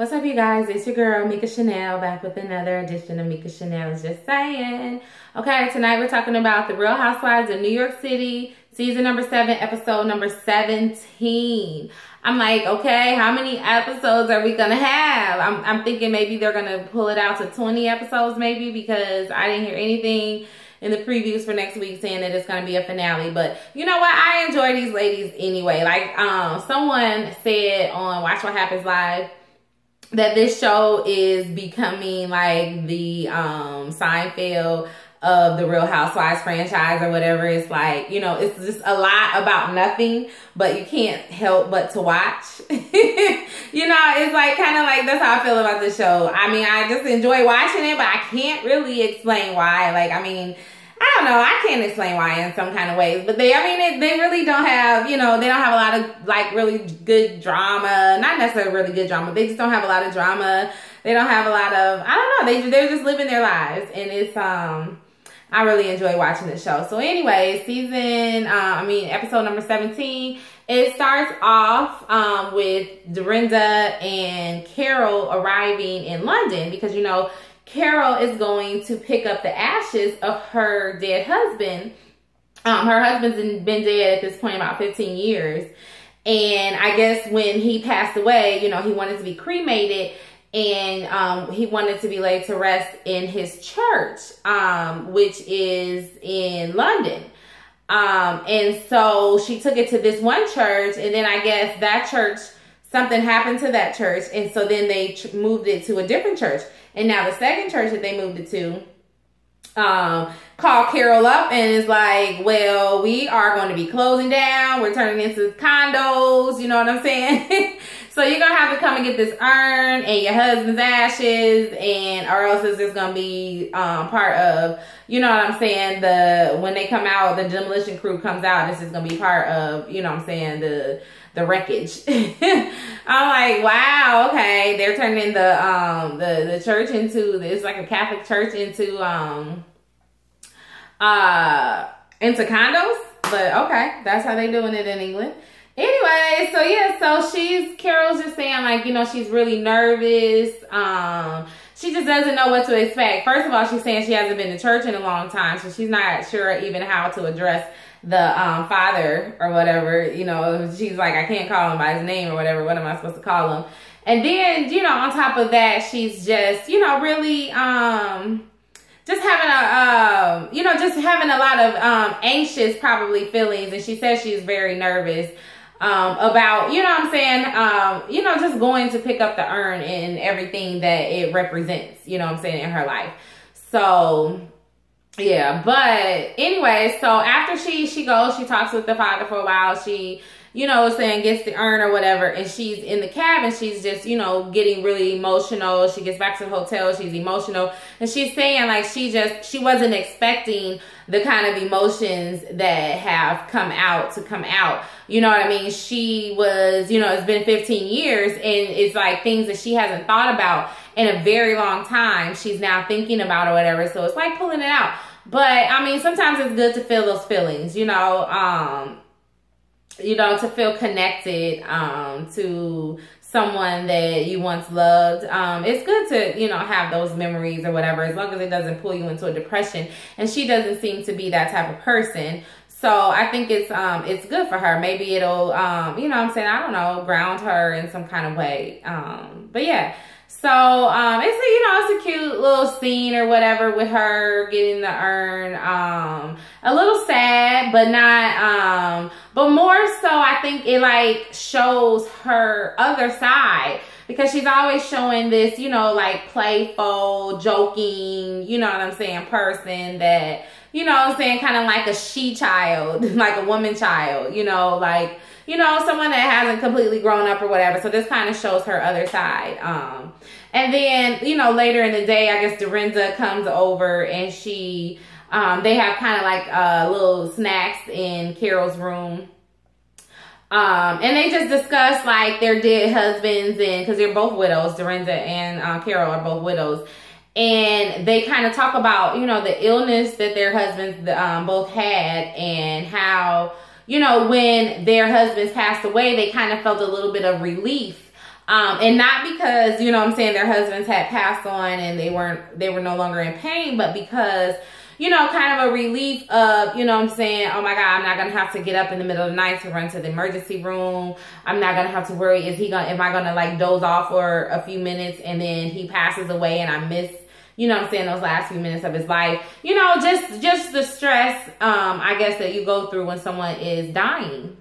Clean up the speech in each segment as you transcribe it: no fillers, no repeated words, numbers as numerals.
What's up, you guys? It's your girl, Mika Chanel, back with another edition of Mika Chanel's Just Saying. Okay, tonight we're talking about The Real Housewives of New York City, season number 7, episode number 17. I'm like, okay, how many episodes are we gonna have? I'm thinking maybe they're gonna pull it out to 20 episodes maybe, because I didn't hear anything in the previews for next week saying that it's going to be a finale. But you know what? I enjoy these ladies anyway. Like, someone said on Watch What Happens Live that this show is becoming like the Seinfeld of the Real Housewives franchise or whatever. It's like, you know, it's just a lot about nothing, but you can't help but to watch. You know, it's like kind of like, that's how I feel about this show. I mean, I just enjoy watching it, but I can't really explain why. Like, I mean, I don't know. I can't explain why in some kind of ways, but they really don't have, you know, they don't have a lot of like really good drama. Not necessarily really good drama. They just don't have a lot of drama. They don't have a lot of, I don't know. They're just living their lives, and it's I really enjoy watching the show. So anyway, episode number 17. It starts off with Dorinda and Carol arriving in London because, you know, Carol is going to pick up the ashes of her dead husband. Her husband's been dead at this point about 15 years. And I guess when he passed away, you know, he wanted to be cremated, and he wanted to be laid to rest in his church, which is in London. And so she took it to this one church, and then I guess that church, something happened to that church, and so then they moved it to a different church. And now the second church that they moved it to called Carol up and is like, well, we are going to be closing down. We're turning into condos. You know what I'm saying? So you're going to have to come and get this urn and your husband's ashes, and or else it's just going to be part of, you know what I'm saying, when they come out, the demolition crew comes out, this is going to be part of, you know what I'm saying, the wreckage. I'm like, wow, okay. They're turning the church into, it's like a Catholic church into condos. But okay, that's how they doing it in England. Anyway, so yeah, so Carol's just saying, like, you know, she's really nervous. She just doesn't know what to expect. First of all, she's saying she hasn't been to church in a long time, so she's not sure even how to address the father or whatever. You know, she's like, I can't call him by his name or whatever. What am I supposed to call him? And then, you know, on top of that, she's just, you know, really just having a lot of anxious probably feelings. And she says she's very nervous about, you know what I'm saying, you know, just going to pick up the urn and everything that it represents, you know what I'm saying, in her life. So yeah, but anyway, so after she goes, she talks with the father for a while. She, you know, saying gets the urn or whatever, and she's in the cabin. She's just, you know, getting really emotional. She gets back to the hotel. She's emotional, and she's saying like she wasn't expecting the kind of emotions that have come out. You know what I mean? She was, you know, it's been 15 years, and it's like things that she hasn't thought about in a very long time. She's now thinking about or whatever. So it's like pulling it out. But I mean, sometimes it's good to feel those feelings, you know, to feel connected to someone that you once loved. It's good to, you know, have those memories or whatever, as long as it doesn't pull you into a depression. And she doesn't seem to be that type of person. So I think it's good for her. Maybe it'll, you know what I'm saying, I don't know, ground her in some kind of way. But yeah. So, it's a cute little scene or whatever with her getting the urn. A little sad, but not, but more so I think it like shows her other side, because she's always showing this, you know, like playful, joking, you know what I'm saying, person that, you know what I'm saying, kind of like a she child, like a woman child, you know, like, you know, someone that hasn't completely grown up or whatever. So this kind of shows her other side. And then, you know, later in the day, I guess Dorinda comes over, and they have kind of like little snacks in Carol's room. And they just discuss like their dead husbands, and because they're both widows, Dorinda and Carol are both widows. And they kind of talk about, you know, the illness that their husbands both had, and how, you know, when their husbands passed away, they kind of felt a little bit of relief And not because, you know what I'm saying, their husbands had passed on and they were no longer in pain, but because, you know, kind of a relief of, you know what I'm saying, oh my God, I'm not going to have to get up in the middle of the night to run to the emergency room. I'm not going to have to worry, am I going to like doze off for a few minutes and then he passes away and I miss, you know what I'm saying, those last few minutes of his life. You know, just the stress, I guess, that you go through when someone is dying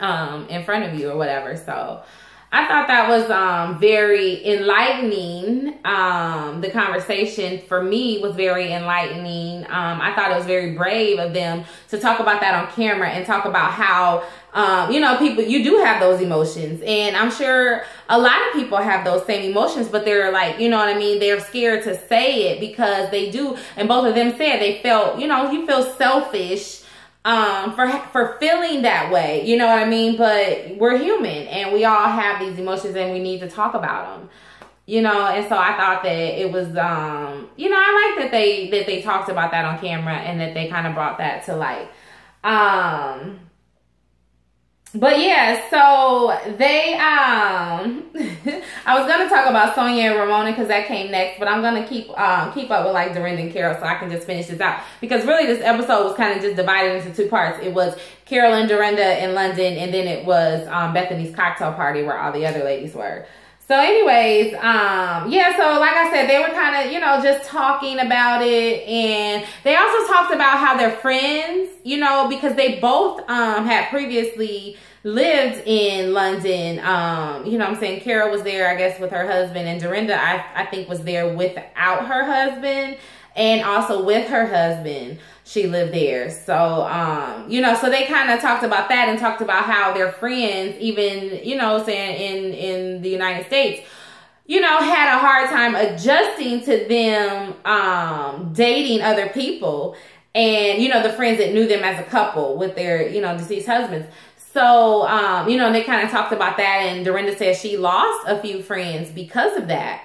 in front of you or whatever. So I thought that was very enlightening. The conversation for me was very enlightening. I thought it was very brave of them to talk about that on camera and talk about how, you know, people, you do have those emotions. And I'm sure a lot of people have those same emotions, but they're like, you know what I mean? They're scared to say it because they do. And both of them said they felt, you know, you feel selfish for feeling that way, you know what I mean? But we're human and we all have these emotions and we need to talk about them, you know? And so I thought that it was, you know, I like that they talked about that on camera and that they kind of brought that to light. But yeah, so they, I was going to talk about Sonia and Ramona because that came next, but I'm going to keep up with like Dorinda and Carol so I can just finish this out. Because really this episode was kind of just divided into two parts. It was Carol and Dorinda in London, and then it was Bethany's cocktail party where all the other ladies were. So anyways, yeah, so like I said, they were kind of, you know, just talking about it. And they also talked about how they're friends, you know, because they both had previously lived in London. You know what I'm saying? Carol was there, I guess, with her husband. And Dorinda, I think, was there without her husband. And also with her husband, she lived there. So, you know, so they kind of talked about that and talked about how their friends, even, you know, saying in the United States, you know, had a hard time adjusting to them dating other people. And, you know, the friends that knew them as a couple with their, you know, deceased husbands. So, you know, they kind of talked about that. And Dorinda said she lost a few friends because of that.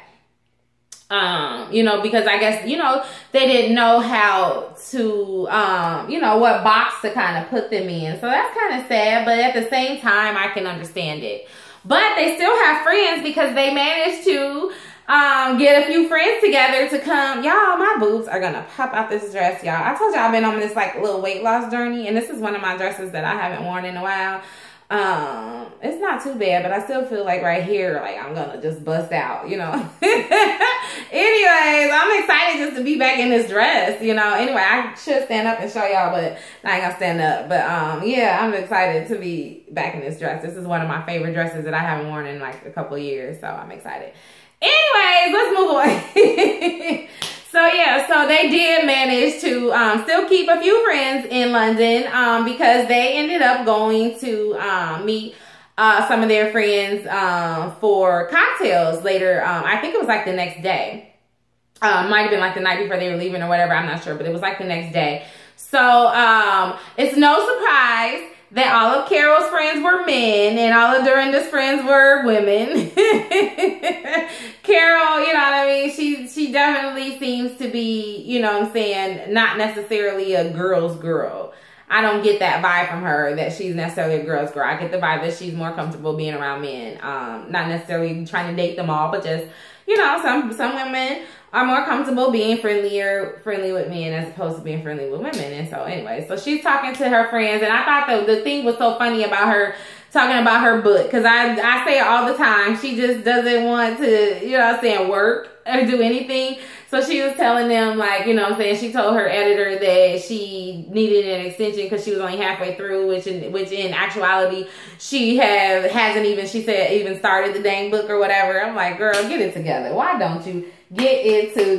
You know, because I guess, you know, they didn't know how to, you know, what box to kind of put them in. So that's kind of sad, but at the same time, I can understand it. But they still have friends because they managed to get a few friends together to come. Y'all, my boobs are gonna pop out this dress, y'all. I told y'all I've been on this like little weight loss journey, and this is one of my dresses that I haven't worn in a while. It's not too bad, but I still feel like right here, like I'm gonna just bust out, you know. Anyways, I'm excited just to be back in this dress, you know. Anyway, I should stand up and show y'all, but I ain't gonna stand up. But yeah, I'm excited to be back in this dress. This is one of my favorite dresses that I haven't worn in like a couple of years, so I'm excited. Anyways, let's move on. So yeah, so they did manage to still keep a few friends in London because they ended up going to meet some of their friends for cocktails later. I think it was like the next day. Might have been like the night before they were leaving or whatever. I'm not sure, but it was like the next day. So it's no surprise that all of Carol's friends were men and all of Dorinda's friends were women. Carol, you know what I mean? She definitely seems to be, you know what I'm saying, not necessarily a girl's girl. I don't get that vibe from her that she's necessarily a girl's girl. I get the vibe that she's more comfortable being around men. Not necessarily trying to date them all, but just, you know, some women are more comfortable being friendly with men as opposed to being friendly with women. And so anyway, so she's talking to her friends, and I thought the thing was so funny about her talking about her butt, because I say it all the time. She just doesn't want to, you know what I'm saying, work or do anything. So she was telling them, like, you know what I'm saying, she told her editor that she needed an extension because she was only halfway through, which in actuality, she hasn't even, she said, even started the dang book or whatever. I'm like, girl, get it together. Why don't you get it together?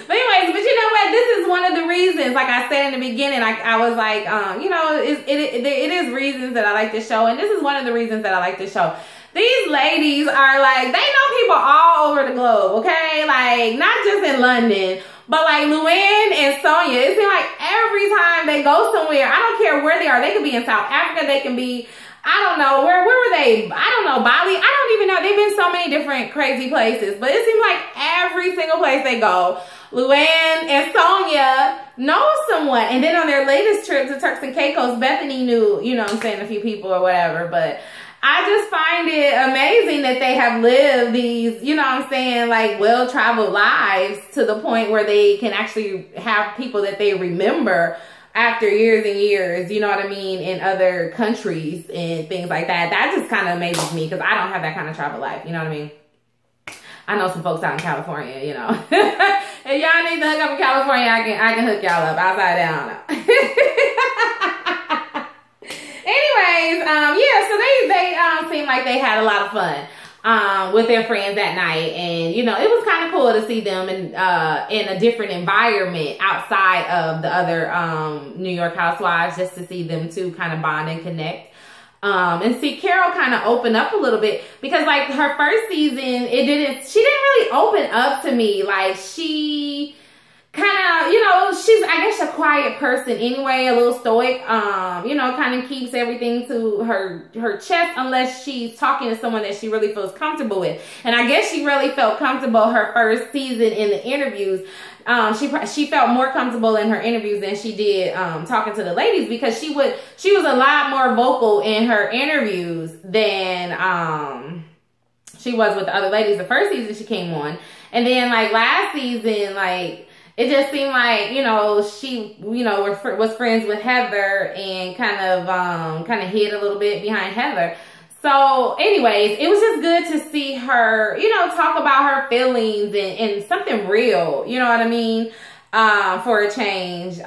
But anyways, but you know what? This is one of the reasons, like I said in the beginning, I was like, you know, it is reasons that I like this show. And this is one of the reasons that I like this show. These ladies are like, they know people all over the globe, okay? Like, not just in London, but like Luann and Sonia, it seems like every time they go somewhere, I don't care where they are. They could be in South Africa. They can be, I don't know, where were they? I don't know, Bali. I don't even know. They've been so many different crazy places. But it seems like every single place they go, Luann and Sonia know someone. And then on their latest trip to Turks and Caicos, Bethany knew, you know what I'm saying, a few people or whatever. But I just find it amazing that they have lived these, you know what I'm saying, like well-traveled lives to the point where they can actually have people that they remember after years and years, you know what I mean, in other countries and things like that. That just kind of amazes me because I don't have that kind of travel life, you know what I mean? I know some folks out in California, you know. If y'all need to hook up in California, I can hook y'all up. Outside that, I don't know. Anyways, yeah, so they seemed like they had a lot of fun with their friends that night, and you know, it was kind of cool to see them in a different environment outside of the other New York Housewives, just to see them two kind of bond and connect. And see Carol kind of open up a little bit because like her first season, she didn't really open up to me. Like she kind of, you know, she's, I guess, a quiet person anyway, a little stoic, you know, kind of keeps everything to her chest unless she's talking to someone that she really feels comfortable with. And I guess she really felt comfortable her first season in the interviews. She felt more comfortable in her interviews than she did talking to the ladies, because she was a lot more vocal in her interviews than she was with the other ladies the first season she came on. And then like last season, like it just seemed like, you know, she, you know, was friends with Heather and kind of hid a little bit behind Heather. So anyways, it was just good to see her, you know, talk about her feelings and something real, you know what I mean, for a change, you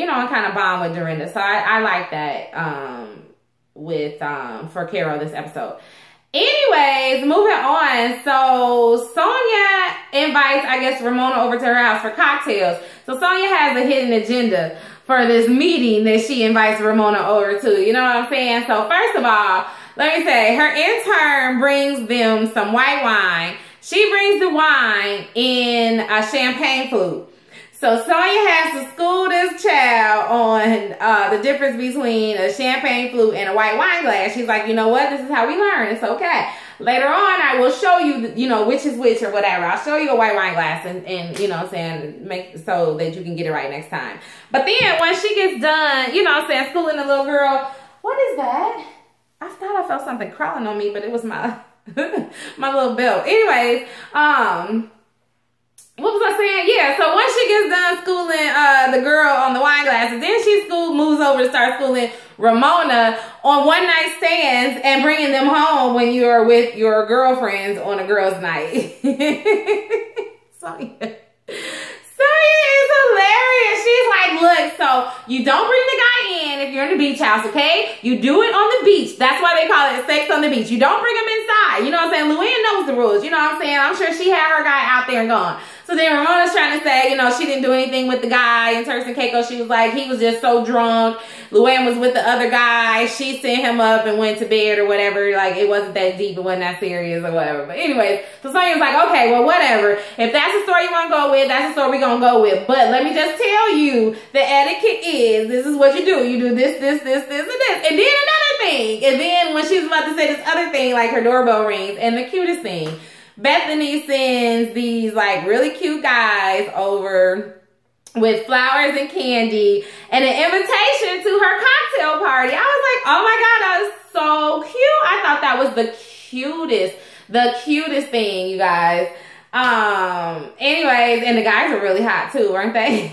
know, and kind of bond with Dorinda. So I like that for Carol this episode. Anyways, moving on. So Sonia invites, I guess, Ramona over to her house for cocktails. So Sonia has a hidden agenda for this meeting that she invites Ramona over to. You know what I'm saying? So first of all, let me say, her intern brings them some white wine. She brings the wine in a champagne flute. So Sonia has to school this child on the difference between a champagne flute and a white wine glass. She's like, you know what? This is how we learn. It's okay. Later on, I will show you, you know, which is which or whatever. I'll show you a white wine glass and you know what I'm saying, make so that you can get it right next time. But then when she gets done, you know what I'm saying, schooling the little girl, what is that? I thought I felt something crawling on me, but it was my my little belt. Anyways, what was I saying? Yeah, so once she gets done schooling the girl on the wine glasses, then she moves over to start schooling Ramona on one night stands and bringing them home when you're with your girlfriends on a girls' night. Sonia is hilarious. She's like, look, so you don't bring the guy in if you're in the beach house, okay? You do it on the beach. That's why they call it sex on the beach. You don't bring him inside. You know what I'm saying? Luann knows the rules. You know what I'm saying? I'm sure she had her guy out there and gone. So then Ramona's trying to say, you know, she didn't do anything with the guy in Turks and Caicos. She was like, he was just so drunk. Luann was with the other guy. She sent him up and went to bed or whatever. Like, it wasn't that deep. It wasn't that serious or whatever. But anyways, so Sonia's like, okay, well, whatever. If that's the story you want to go with, that's the story we're going to go with. But let me just tell you, the etiquette is, this is what you do. You do this, this, this, this, and this. And then another thing. And then when she's about to say this other thing, like her doorbell rings, and the cutest thing, Bethany sends these like really cute guys over with flowers and candy and an invitation to her cocktail party. I was like, oh my God, that was so cute. I thought that was the cutest thing, you guys. Anyways, and the guys are really hot too, weren't they?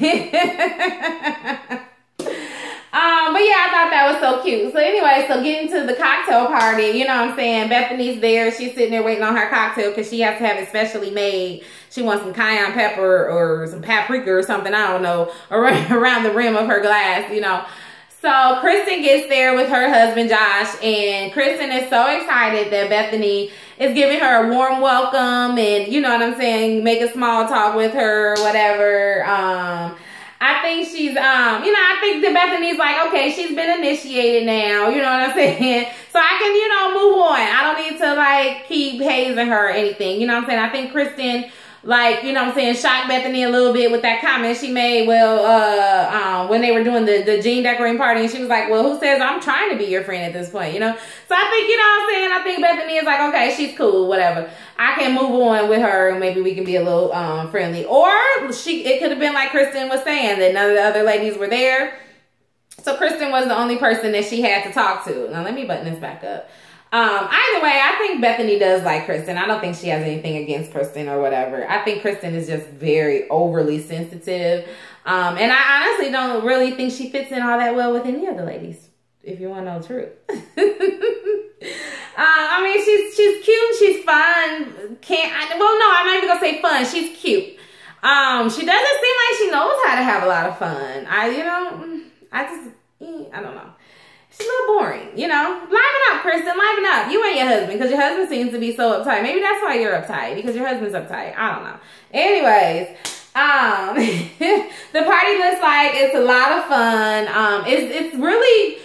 But yeah, I thought that was so cute. So anyway, so getting to the cocktail party, you know what I'm saying? Bethany's there. She's sitting there waiting on her cocktail because she has to have it specially made. She wants some cayenne pepper or some paprika or something, I don't know, around the rim of her glass, you know. So Kristen gets there with her husband, Josh, and Kristen is so excited that Bethany is giving her a warm welcome and, you know what I'm saying, making small talk with her, whatever. I think she's, you know, I think that Bethany's like, okay, she's been initiated now, you know what I'm saying? So I can, you know, move on. I don't need to, like, keep hazing her or anything, you know what I'm saying? I think Kristen, like, you know what I'm saying, shocked Bethany a little bit with that comment she made, well, when they were doing the jean decorating party, and she was like, well, who says I'm trying to be your friend at this point, you know? So I think, you know what I'm saying, I think Bethany is like, okay, she's cool, whatever. I can move on with her and maybe we can be a little friendly. Or it could have been like Kristen was saying, that none of the other ladies were there. So Kristen was the only person that she had to talk to. Now let me button this back up. Either way, I think Bethany does like Kristen. I don't think she has anything against Kristen or whatever. I think Kristen is just very overly sensitive. And I honestly don't really think she fits in all that well with any of the ladies, if you want to know the truth. I mean, she's cute, she's fun. Well, no, I'm not even gonna say fun. She's cute. She doesn't seem like she knows how to have a lot of fun. I don't know. She's a little boring, you know. Liven up, Kristen, liven up. You and your husband, because your husband seems to be so uptight. Maybe that's why you're uptight, because your husband's uptight. I don't know. Anyways, the party looks like it's a lot of fun. It's really,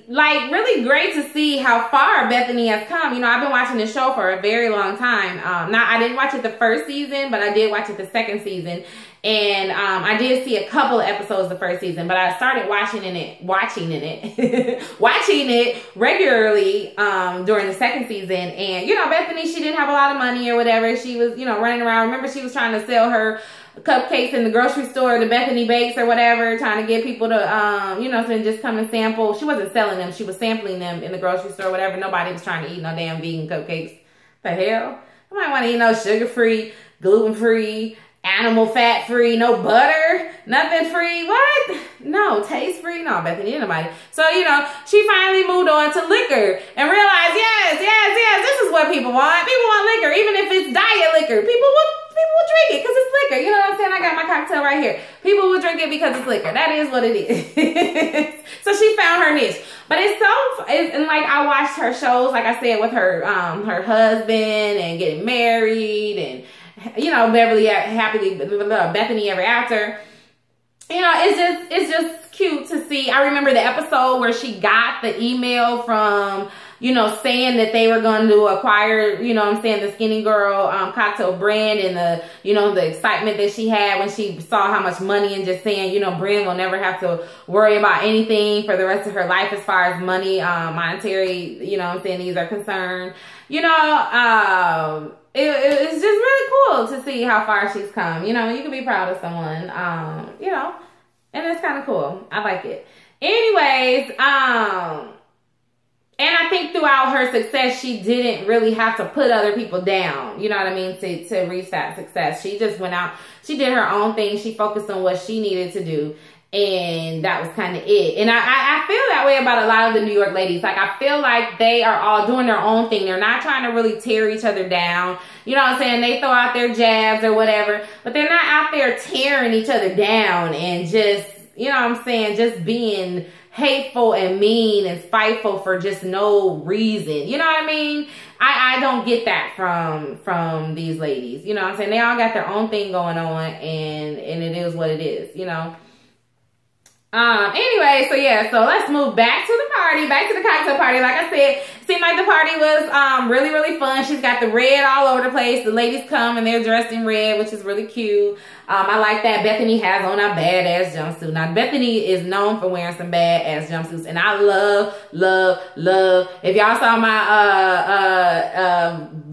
like, really great to see how far Bethany has come. You know, I've been watching this show for a very long time. Now, I didn't watch it the first season, but I did watch it the second season. And I did see a couple of episodes the first season, but I started watching it regularly during the second season. And, you know, Bethany, she didn't have a lot of money or whatever. She was, you know, running around. Remember, she was trying to sell her cupcakes in the grocery store, the Bethany Bakes or whatever, trying to get people to, you know, so just come and sample. She wasn't selling them. She was sampling them in the grocery store, whatever. Nobody was trying to eat no damn vegan cupcakes. The hell? I might want to eat no sugar-free, gluten-free, animal fat free, no butter, nothing free. What? No, taste free. No, Bethany, nobody. So, you know, she finally moved on to liquor and realized, yes, this is what people want. People want liquor, even if it's diet liquor. People will drink it because it's liquor. You know what I'm saying? I got my cocktail right here. People will drink it because it's liquor. That is what it is. So she found her niche. But and like I watched her shows, like I said, with her husband and getting married and, you know, Bethany Ever After. You know, it's just cute to see. I remember the episode where she got the email from, you know, saying that they were going to acquire, you know what I'm saying, the Skinny Girl cocktail brand, and the, you know, the excitement that she had when she saw how much money, and just saying, you know, Brynn will never have to worry about anything for the rest of her life as far as money, monetary, you know what I'm saying, needs are concerned. You know, it's just really cool to see how far she's come. You know, you can be proud of someone, you know, and it's kind of cool. I like it. Anyways, and I think throughout her success, she didn't really have to put other people down, you know what I mean, to reach that success. She just went out, she did her own thing, she focused on what she needed to do, and that was kind of it. And I feel that way about a lot of the New York ladies. Like, I feel like they are all doing their own thing. They're not trying to really tear each other down. You know what I'm saying? They throw out their jabs or whatever, but they're not out there tearing each other down and just, you know what I'm saying, just being hateful and mean and spiteful for just no reason. You know what I mean? I don't get that from these ladies. You know what I'm saying? They all got their own thing going on, and it is what it is, you know? Anyway, so yeah, so let's move back to the party, back to the cocktail party. Like I said, seemed like the party was really, really fun. She's got the red all over the place. The ladies come and they're dressed in red, which is really cute. I like that Bethany has on a badass jumpsuit. Now, Bethany is known for wearing some badass jumpsuits, and I love, love, love. If y'all saw my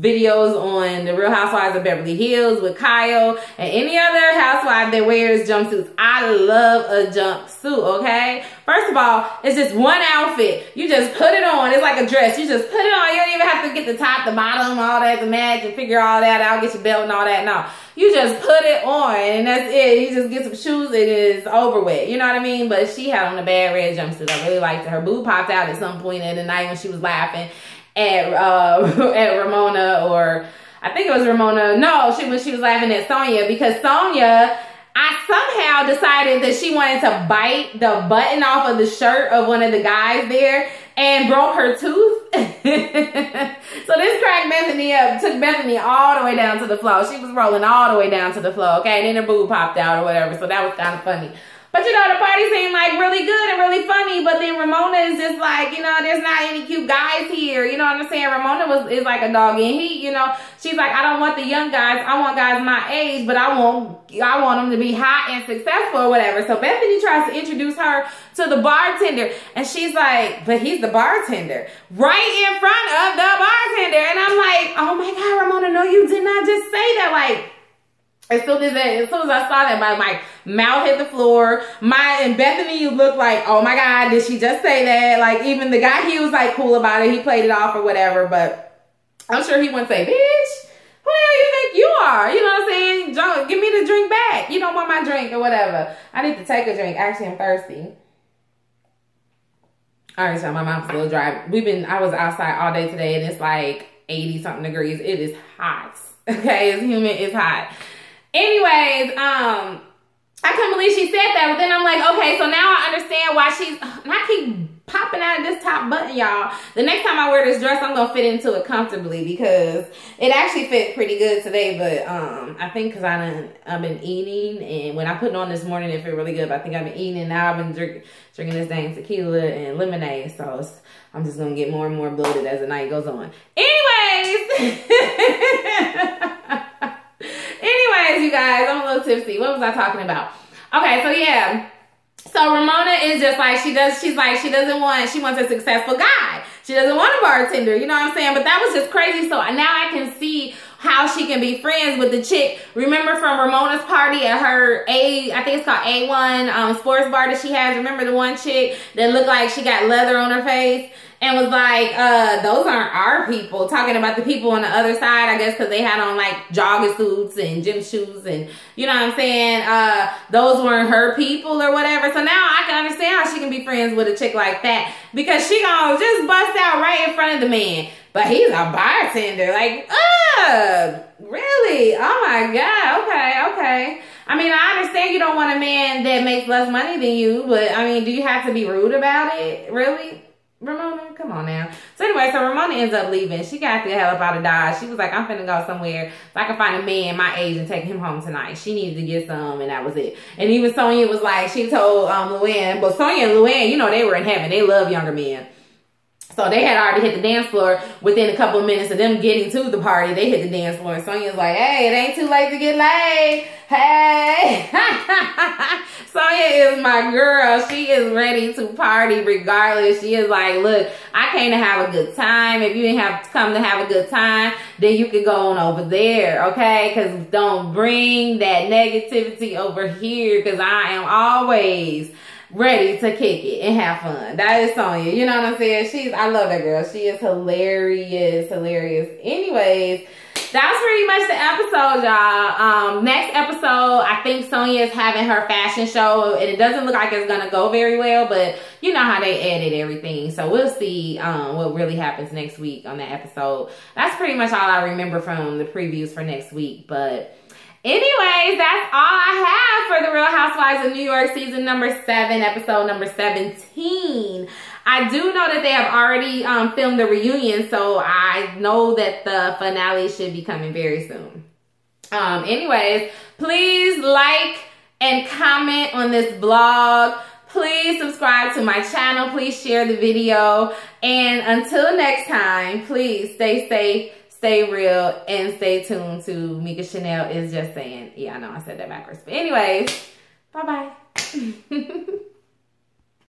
videos on the Real Housewives of Beverly Hills with Kyle and any other housewife that wears jumpsuits, I love a jumpsuit, okay? First of all, it's just one outfit. You just put it on. It's like a dress. You just put it on. You don't even have to get the top, the bottom, all that to match and figure all that out, get your belt and all that. No. You just put it on and that's it. You just get some shoes and it's over with. You know what I mean? But she had on a bad red jumpsuit. I really liked it. Her boob popped out at some point in the night when she was laughing at Ramona, or I think it was Ramona. No, when she was laughing at Sonia, because Sonia, I somehow decided that she wanted to bite the button off of the shirt of one of the guys there and broke her tooth. So this cracked Bethany up, took Bethany all the way down to the floor. She was rolling all the way down to the floor, okay? And then her boob popped out or whatever, so that was kind of funny. But, you know, the party seemed like really good and really funny, but then Ramona is just like, you know, there's not any cute guys here. You know what I'm saying? Ramona is like a dog in heat, you know? She's like, I don't want the young guys. I want guys my age, but I want them to be hot and successful or whatever. So Bethany tries to introduce her to the bartender, and she's like, but he's the bartender right in front of the bartender. And I'm like, oh my God, Ramona, no, you did not just say that. Like, As soon as I saw that, my mouth hit the floor. And Bethany looked like, oh my God, did she just say that? Like, even the guy, he was like cool about it. He played it off or whatever, but I'm sure he wouldn't say, bitch, who the hell you think you are? You know what I'm saying? Give me the drink back. You don't want my drink or whatever. I need to take a drink. Actually, I'm thirsty. All right, so my mouth's a little dry. I was outside all day today, and it's like 80 something degrees. It is hot. Okay, it's humid, it's hot. Anyways, I couldn't believe she said that, but then I'm like, okay, so now I understand why I keep popping out of this top button, y'all. The next time I wear this dress, I'm gonna fit into it comfortably because it actually fit pretty good today, but I think because I've been eating, and when I put it on this morning, it fit really good, but I think I've been eating, and now I've been drinking this dang tequila and lemonade, so I'm just gonna get more and more bloated as the night goes on. Anyways, you guys, I'm a little tipsy. What was I talking about? Okay, so yeah. So Ramona is just like, she wants a successful guy. She doesn't want a bartender, you know what I'm saying? But that was just crazy. So now I can see how she can be friends with the chick. Remember from Ramona's party at her I think it's called A1 sports bar that she has. Remember the one chick that looked like she got leather on her face? And was like, those aren't our people. Talking about the people on the other side, I guess, because they had on like jogging suits and gym shoes and, you know what I'm saying? Those weren't her people or whatever. So now I can understand how she can be friends with a chick like that, because she gonna just bust out right in front of the man. But he's a bartender. Like, really? Oh my God. Okay. I mean, I understand you don't want a man that makes less money than you, but I mean, do you have to be rude about it? Really? Ramona, come on now. So anyway, so Ramona ends up leaving. She got the hell up out of Dodge. She was like, I'm finna go somewhere so I can find a man my age and take him home tonight. She needed to get some, and that was it. And even Sonya was like, she told Luann, but Sonya and Luann, you know, they were in heaven. They love younger men. So they had already hit the dance floor. Within a couple of minutes of them getting to the party, they hit the dance floor. And Sonya's like, hey, it ain't too late to get laid. Hey. Sonya is my girl. She is ready to party regardless. She is like, look, I came to have a good time. If you didn't have to come to have a good time, then you can go on over there, okay? Because don't bring that negativity over here, because I am always ready to kick it and have fun. That is Sonya. You know what I'm saying? I love that girl. She is hilarious. Anyways, that was pretty much the episode, y'all. Next episode, I think Sonya is having her fashion show, and it doesn't look like it's gonna go very well, but you know how they edit everything. So we'll see what really happens next week on that episode. That's pretty much all I remember from the previews for next week, but anyways, that's all I have for The Real Housewives of New York season number 7, episode number 17. I do know that they have already filmed the reunion, so I know that the finale should be coming very soon. Anyways, please like and comment on this blog. Please subscribe to my channel. Please share the video. And until next time, please stay safe, stay real, and stay tuned to Mika Chanel Is Just Saying. Yeah, I know I said that backwards. But anyways, bye-bye.